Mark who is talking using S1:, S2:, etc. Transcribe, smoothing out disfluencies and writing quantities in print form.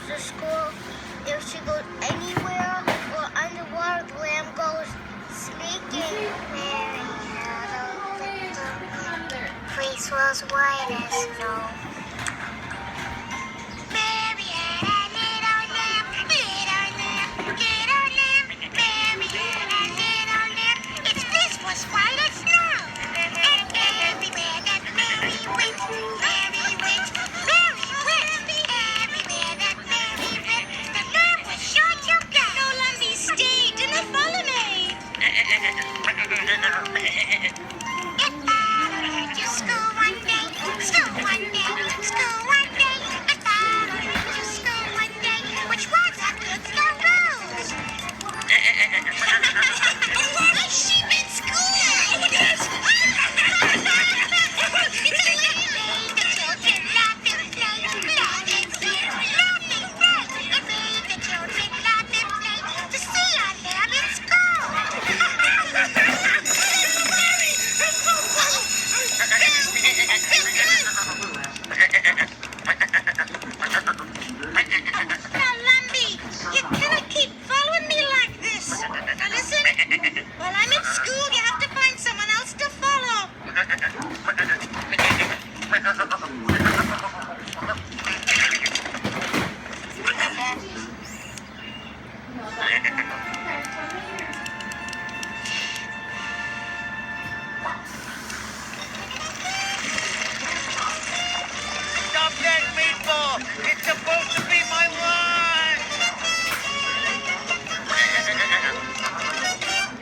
S1: to school. If she goes anywhere or underwater, the lamb goes sneaking. Mary had a little face was white as snow. Mary had a little lamb, little lamb, little lamb. Mary had a little lamb, its face was white as snow. And everywhere that Mary went, Mary went, Mary went. Everywhere that Mary went, the lamb was sure to go. No, Lumpy, stay. Do not follow me. If I went to school one day, school one day, school one day. If I went to school one day, which was a good no rules. A sheep in school. Yes. It's a made the children laugh and play, laugh and play, laugh and play. It made the children laugh and play to see a lamb in school. Now, Lumpy, you cannot keep following me like this. Now, listen. While I'm at school, you have to find someone else to follow.
S2: Stop that meatball!